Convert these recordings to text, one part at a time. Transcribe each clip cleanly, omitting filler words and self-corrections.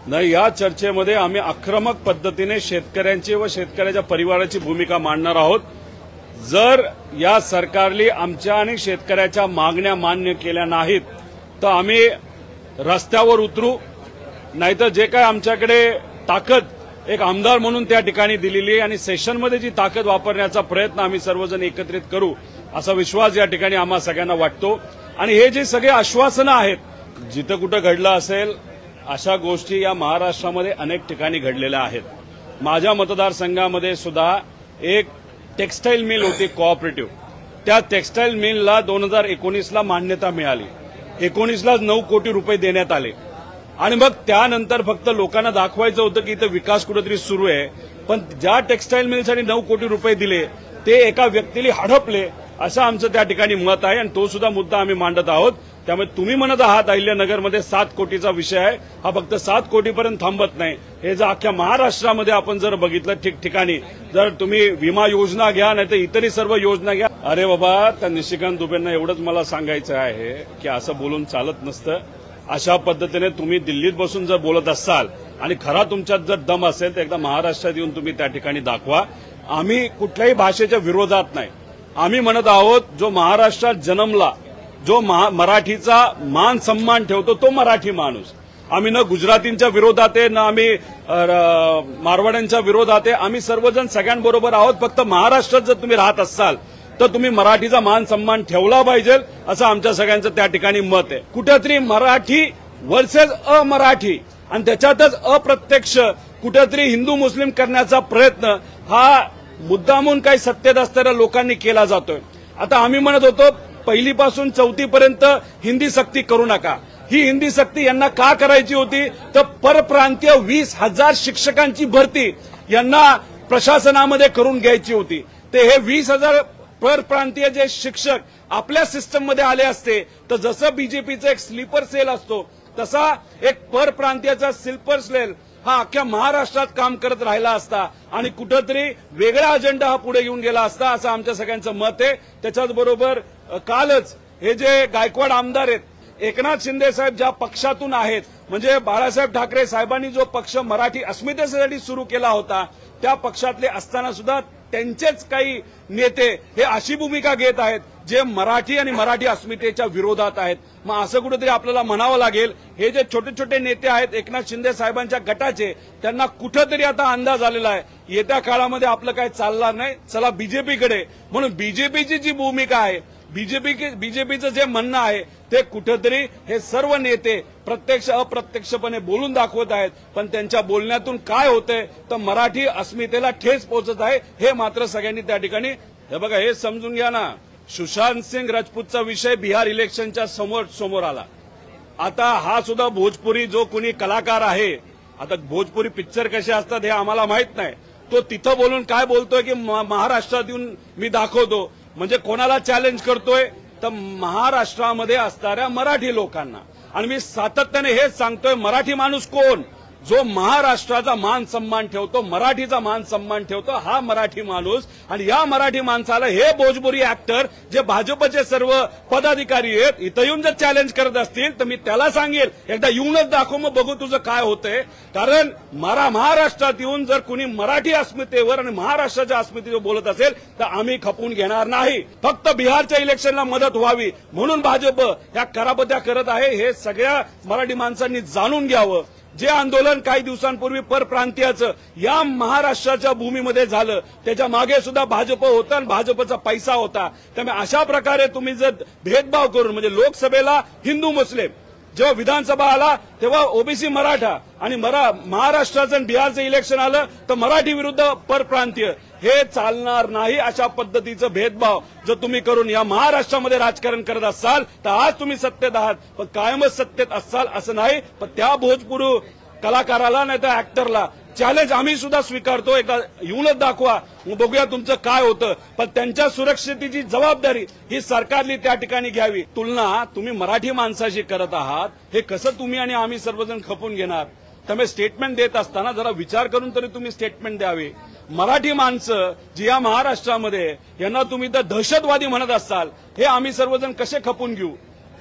नाही, या चर्चेमध्ये आम्ही आक्रमक पद्धतीने शेतकऱ्यांची व शेतकऱ्याच्या परिवाराची भूमिका मांडणार आहोत। जर या सरकारने आमच्या आणि शेतकऱ्याच्या मागण्या मान्य केल्या नाहीत तर आम्ही रस्त्यावर उतरू, नाहीतर जे काय आमच्याकडे ताकद एक आमदार म्हणून त्या ठिकाणी दिलेली आहे आणि सेशनमध्ये जी ताकद वापरण्याचा प्रयत्न आम्ही सर्वजण एकत्रित करू असा विश्वास या ठिकाणी आम्हा सगळ्यांना वाटतो। आणि हे जे सगळे आश्वासनं आहेत, जिथं कुठं घडलं असेल अशा गोष्टी या महाराष्ट्रामध्ये अनेक ठिकाणी घडलेल्या आहेत। माझ्या मतदारसंघामध्ये सुद्धा एक टेक्सटाईल मिल होती कोऑपरेटिव्ह, त्या टेक्सटाईल मिलला 2019ला मान्यता मिळाली, 19ला 9 कोटी रुपये देण्यात आले आणि मग त्यानंतर फक्त लोकांना दाखवायचं होतं की इथं विकास कुठेतरी सुरू आहे। पण ज्या टेक्सटाईल मिलसाठी 9 कोटी रुपये दिले ते एका व्यक्तीला हडपले असं आमचं त्या ठिकाणी मत आहे आणि तो सुद्धा मुद्दा आम्ही मांडत आहोत। त्यामुळे तुम्ही म्हणत आहात अहिल्यानगरमध्ये 7 कोटीचा विषय आहे, हा फक्त 7 कोटीपर्यंत थांबत नाही। हे जर अख्ख्या महाराष्ट्रामध्ये आपण जर बघितलं ठिकठिकाणी, जर तुम्ही विमा योजना घ्या नाही तर इतरही सर्व योजना घ्या। अरे बाबा, त्या निशिकांत दुबेंना एवढंच मला सांगायचं आहे की असं बोलून चालत नसतं। अशा पद्धतीने तुम्ही दिल्लीत बसून जर बोलत असाल आणि खरा तुमच्यात जर दम असेल तर एकदा महाराष्ट्रात येऊन तुम्ही त्या ठिकाणी दाखवा। आम्ही कुठल्याही भाषेच्या विरोधात नाही, आम्ही म्हणत आहोत जो महाराष्ट्रात जन्मला, जो मराठीचा मान सन्मान ठेवतो तो मराठी माणूस। आम्ही न गुजरातींच्या विरोधात आहे, न आम्ही मारवाड्यांच्या विरोधात आहे, आम्ही सर्वजण सगळ्यांबरोबर आहोत। फक्त महाराष्ट्रात जर तुम्ही राहत असाल तर तुम्ही मराठीचा मान सन्मान ठेवला पाहिजे असं आमच्या सगळ्यांचं त्या ठिकाणी मत आहे। कुठेतरी मराठी वर्सेस अमराठी आणि त्याच्यातच अप्रत्यक्ष कुठेतरी हिंदू मुस्लिम करण्याचा प्रयत्न हा मुद्दामून काही सत्तेत असणाऱ्या लोकांनी केला जातोय। आता आम्ही म्हणत होतो पहिलीपासून 4थी पर्यंत हिंदी सक्ती करू नका। ही हिंदी सक्ती यांना का करायची होती तर परप्रांतीय 20,000 शिक्षकांची भरती यांना प्रशासनामध्ये करून घ्यायची होती। ते हे 20,000 परप्रांतीय जे शिक्षक आपल्या सिस्टममध्ये आले असते तर जसं बीजेपीचं एक स्लीपर सेल असतो तसा एक परप्रांतीयाचा स्लीपर सेल हा अख्ख्या महाराष्ट्रात काम करत राहिला असता आणि कुठेतरी वेगळा अजेंडा हा पुढे घेऊन गेला असता असं आमच्या सगळ्यांचं मत आहे। त्याच्याच बरोबर कालच हे जे गायकवाड आमदार आहेत, एकनाथ शिंदे साहेब ज्या पक्षातून आहेत, म्हणजे बाळासाहेब ठाकरे साहेबांनी जो पक्ष मराठी अस्मितेसाठी सुरू केला होता त्या पक्षातले असताना सुद्धा त्यांचेच काही नेते हे अशी भूमिका घेत आहेत जे मराठी आणि मराठी अस्मितेच्या विरोधात आहेत। मग असं कुठेतरी आपल्याला म्हणावं लागेल, हे जे छोटे छोटे नेते आहेत एकनाथ शिंदे साहेबांच्या गटाचे, त्यांना कुठेतरी आता अंदाज आलेला आहे येत्या काळामध्ये आपलं काय चालणार नाही, चला बीजेपीकडे। म्हणून बीजेपीची जी भूमिका आहे, बीजेपीचं जे म्हणणं आहे ते कुठेतरी हे सर्व नेते प्रत्यक्ष अप्रत्यक्षपणे बोलून दाखवत आहेत, पण त्यांच्या बोलण्यातून काय होतंय तर मराठी अस्मितेला ठेच पोहोचत आहे हे मात्र सगळ्यांनी त्या ठिकाणी हे बघा हे समजून घ्या ना। सुशांत सिंग राजपूतचा विषय बिहार इलेक्शनच्या समोर आला। आता हा सुद्धा भोजपुरी जो कुणी कलाकार आहे, आता भोजपुरी पिक्चर कसे असतात हे आम्हाला माहित नाही, तो तिथं बोलून काय बोलतोय की महाराष्ट्रात येऊन मी दाखवतो, म्हणजे कोणाला चॅलेंज करतोय तर महाराष्ट्रामध्ये असणाऱ्या मराठी लोकांना। आणि मी सातत्याने हेच सांगतोय, मराठी माणूस कोण, जो महाराष्ट्राचा मान सन्मान ठेवतो, मराठीचा मान सन्मान ठेवतो, हा मराठी माणूस। आणि या मराठी माणसाला हे भोजपुरी ऍक्टर जे भाजपचे सर्व पदाधिकारी आहेत इथं येऊन जर चॅलेंज करत असतील तर मी त्याला सांगेल एकदा येऊनच दाखव, मग बघू तुझं काय होतंय। कारण महाराष्ट्रात येऊन जर कुणी मराठी अस्मितेवर आणि महाराष्ट्राच्या अस्मितेवर बोलत असेल तर आम्ही खपून घेणार नाही। फक्त बिहारच्या इलेक्शनला मदत व्हावी म्हणून भाजप या कराबत्या करत आहे, हे सगळ्या मराठी माणसांनी जाणून घ्यावं। जे आंदोलन काही दिवसांपूर्वी परप्रांतीयाचं या महाराष्ट्राच्या भूमीमध्ये झालं त्याच्या मागे सुद्धा भाजप होता आणि भाजपचा पैसा होता। त्यामुळे अशा प्रकारे तुम्ही जर भेदभाव करून, म्हणजे लोकसभेला हिंदू मुस्लिम, जेव्हा विधानसभा आला तेव्हा ओबीसी मराठा आणि महाराष्ट्राचं आणि बिहारचं इलेक्शन आलं तर मराठी विरुद्ध परप्रांतीय, हे चालणार नाही। अशा पद्धतीचं भेदभाव जर तुम्ही करून या महाराष्ट्रामध्ये राजकारण करत असाल तर आज तुम्ही सत्तेत आहात पण कायमच सत्तेत असाल असं नाही। पण त्या भोजपुरी कलाकाराला नाही तर ऍक्टरला चॅलेंज आम्ही सुद्धा स्वीकारतो, एकदा येऊनच दाखवा, मग बघूया तुमचं काय होतं। पण त्यांच्या सुरक्षितेची जबाबदारी ही सरकारने त्या ठिकाणी घ्यावी। तुलना तुम्ही मराठी माणसाशी करत आहात, हे कसं तुम्ही आणि आम्ही सर्वजण खपून घेणार? त्यामुळे स्टेटमेंट देत असताना जरा विचार करून तरी तुम्ही स्टेटमेंट द्यावे। मराठी माणसं जी या महाराष्ट्रामध्ये यांना तुम्ही तर दहशतवादी म्हणत असाल, हे आम्ही सर्वजण कसे खपून घेऊ?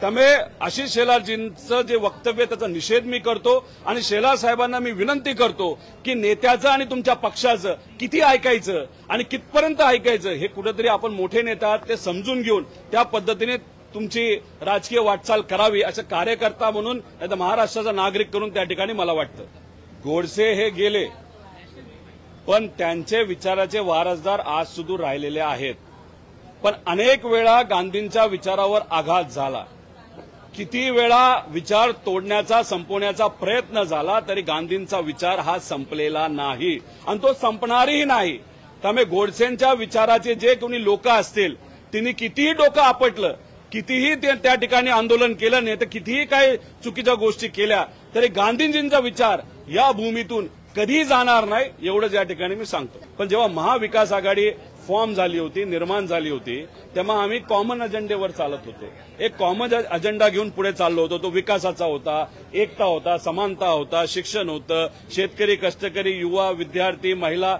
त्यामुळे आशिष शेलारजींचं जे वक्तव्य त्याचा निषेध मी करतो आणि शेलार साहेबांना मी विनंती करतो की नेत्याचं आणि तुमच्या पक्षाचं किती ऐकायचं आणि कितपर्यंत ऐकायचं हे कुठेतरी आपण मोठे नेते आहात ते समजून घेऊन त्या पद्धतीने तुमची राजकीय वाटचाल करावी असं कार्यकर्ता म्हणून नाही तर महाराष्ट्राचा नागरिक करून त्या ठिकाणी मला वाटतं. गोडसे हे गेले पण त्यांचे विचाराचे वारसदार आज सुद्धा राहिलेले आहेत. पण अनेक वेळा गांधींच्या विचारावर आघात झाला, किती वेळा विचार तोडण्याचा संपवण्याचा प्रयत्न झाला तरी गांधींचा विचार हा संपलेला नाही आणि तो संपणारही नाही. त्यामुळे गोडसेंच्या विचाराचे जे कोणी लोक असतील तिने कितीही डोकं आपटलं, कितीही त्या ठिकाणी आंदोलन केलं नाही तर कितीही काही चुकीच्या गोष्टी केल्या तरी गांधीजींचा विचार या भूमीतून कधी जाणार नाही एवढंच या ठिकाणी मी सांगतो. पण जेव्हा महाविकास आघाडी फॉर्म झाली होती, निर्माण झाली होती, तेव्हा आम्ही कॉमन अजेंडेवर चालत होतो. एक कॉमन अजेंडा घेऊन पुढे चाललो होतो. तो विकासाचा होता, एकता होता, समानता होता, शिक्षण होतं, शेतकरी, कष्टकरी, युवा, विद्यार्थी, महिला,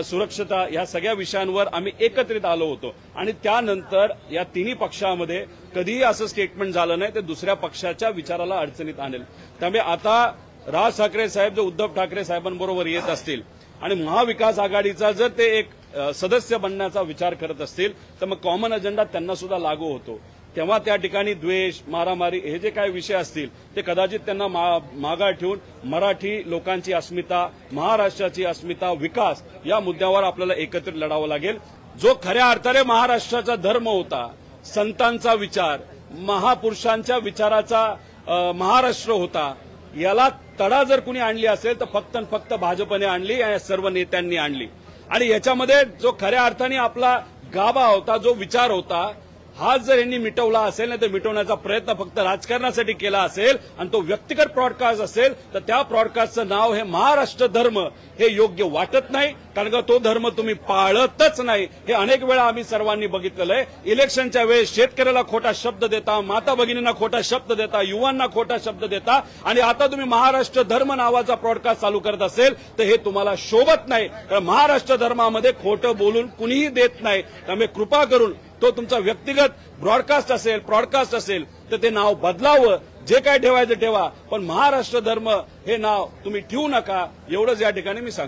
सुरक्षता या सगळ्या विषयांवर आम्ही एकत्रित आलो होतो. आणि त्यानंतर या तिन्ही पक्षामध्ये कधीही असं स्टेटमेंट झालं नाही ते दुसऱ्या पक्षाच्या विचाराला अडचणीत आणेल. त्यामुळे आता राज ठाकरे साहेब जर उद्धव ठाकरे साहेबांबरोबर येत असतील आणि महाविकास आघाडीचा जर ते एक सदस्य बनण्याचा विचार करत असतील तर मग कॉमन अजेंडा त्यांना सुद्धा लागू होतो. तेव्हा त्या ठिकाणी द्वेष, मारामारी हे जे काही विषय असतील ते कदाचित त्यांना मागे ठेवून मराठी लोकांची अस्मिता, महाराष्ट्राची अस्मिता, विकास या मुद्द्यावर आपल्याला एकत्रित लढावं लागेल. जो खऱ्या अर्थाने महाराष्ट्राचा धर्म होता, संतांचा विचार, महापुरुषांच्या विचाराचा महाराष्ट्र होता, याला तडा जर कुणी आणली असेल तर फक्त आणि फक्त भाजपने आणली या सर्व नेत्यांनी आणली. आणि याच्यामध्ये जो खऱ्या अर्थाने आपला गाभा होता, जो विचार होता, हा जर यांनी मिटवला असेल नाही तर मिटवण्याचा प्रयत्न फक्त राजकारणासाठी केला असेल आणि तो व्यक्तिगत ब्रॉडकास्ट असेल तर त्या ब्रॉडकास्टचं नाव हे महाराष्ट्र धर्म हे योग्य वाटत नाही. कारण का तो धर्म तुम्ही पाळतच नाही. हे अनेक वेळा आम्ही सर्वांनी बघितलेलं आहे. इलेक्शनच्या वेळेस शेतकऱ्याला खोटा शब्द देता, माता भगिनींना खोटा शब्द देता, युवांना खोटा शब्द देता आणि आता तुम्ही महाराष्ट्र धर्म नावाचा ब्रॉडकास्ट चालू करत असेल तर हे तुम्हाला शोभत नाही. कारण महाराष्ट्र धर्मामध्ये खोटं बोलून कुणीही देत नाही. त्यामुळे कृपा करून तो तुमचा व्यक्तिगत ब्रॉडकास्ट असेल तर ते नाव बदलावं. जे काय ठेवायचं ठेवा पण महाराष्ट्र धर्म हे नाव तुम्ही ठेवू नका एवढंच या ठिकाणी मी सांगतो.